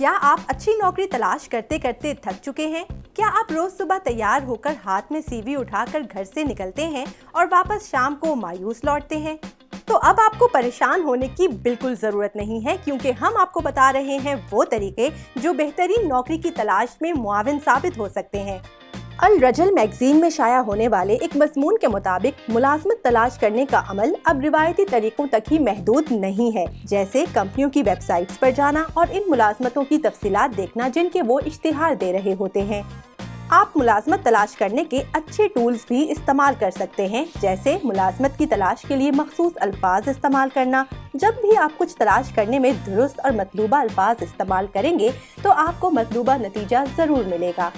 کیا آپ اچھی نوکری تلاش کرتے کرتے تھک چکے ہیں؟ کیا آپ روز صبح تیار ہو کر ہاتھ میں سی وی اٹھا کر گھر سے نکلتے ہیں اور واپس شام کو مایوس لوٹتے ہیں؟ تو اب آپ کو پریشان ہونے کی بالکل ضرورت نہیں ہے، کیونکہ ہم آپ کو بتا رہے ہیں وہ طریقے جو بہترین نوکری کی تلاش میں معاون ثابت ہو سکتے ہیں۔ الرجل میگزین میں شائع ہونے والے ایک مضمون کے مطابق ملازمت تلاش کرنے کا عمل اب روایتی طریقوں تک ہی محدود نہیں ہے، جیسے کمپنیوں کی ویب سائٹس پر جانا اور ان ملازمتوں کی تفصیلات دیکھنا جن کے وہ اشتہار دے رہے ہوتے ہیں۔ آپ ملازمت تلاش کرنے کے اچھے ٹولز بھی استعمال کر سکتے ہیں، جیسے ملازمت کی تلاش کے لیے مخصوص الفاظ استعمال کرنا۔ جب بھی آپ کچھ تلاش کرنے میں درست اور مطلوبہ الفاظ استعمال کریں گے تو آپ کو مطلوبہ نتیجہ ضرور ملے گا۔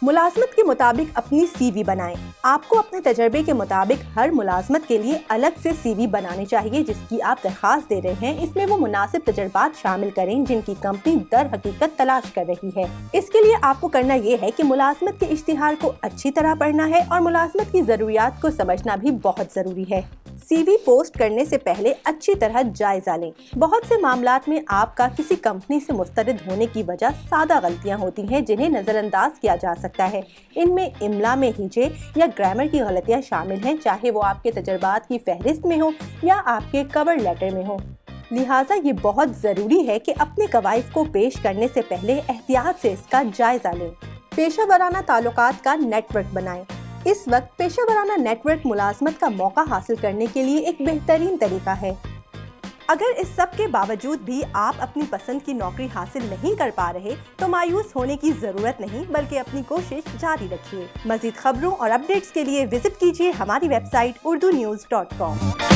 ملازمت کے مطابق اپنی سی وی بنائیں۔ آپ کو اپنے تجربے کے مطابق ہر ملازمت کے لیے الگ سے سی وی بنانی چاہیے جس کی آپ درخواست دے رہے ہیں۔ اس میں وہ مناسب تجربات شامل کریں جن کی کمپنی در حقیقت تلاش کر رہی ہے۔ اس کے لیے آپ کو کرنا یہ ہے کہ ملازمت کے اشتہار کو اچھی طرح پڑھنا ہے اور ملازمت کی ضروریات کو سمجھنا بھی بہت ضروری ہے۔ سی وی پوسٹ کرنے سے پہلے اچھی طرح جائزہ لیں۔ بہت سے معاملات میں آپ کا کسی کمپنی سے مسترد ہونے کی وجہ سادہ غلطیاں ہوتی ہیں جنہیں نظر انداز کیا جا سکتا ہے۔ ان میں املا میں ہیچے یا گرامر کی غلطیاں شامل ہیں، چاہے وہ آپ کے تجربات کی فہرست میں ہو یا آپ کے کور لیٹر میں ہو۔ لہٰذا یہ بہت ضروری ہے کہ اپنے کوائف کو پیش کرنے سے پہلے احتیاط سے اس کا جائزہ لیں۔ پیشہ ورانہ تعلقات کا نیٹ ورک بنائیں۔ اس وقت پیشہ ورانہ نیٹ ورک ملازمت کا موقع حاصل کرنے کے لیے ایک بہترین طریقہ ہے۔ اگر اس سب کے باوجود بھی آپ اپنی پسند کی نوکری حاصل نہیں کر پا رہے تو مایوس ہونے کی ضرورت نہیں، بلکہ اپنی کوشش جاری رکھیے۔ مزید خبروں اور اپڈیٹس کے لیے وزٹ کیجیے ہماری ویب سائٹ urdunews.com۔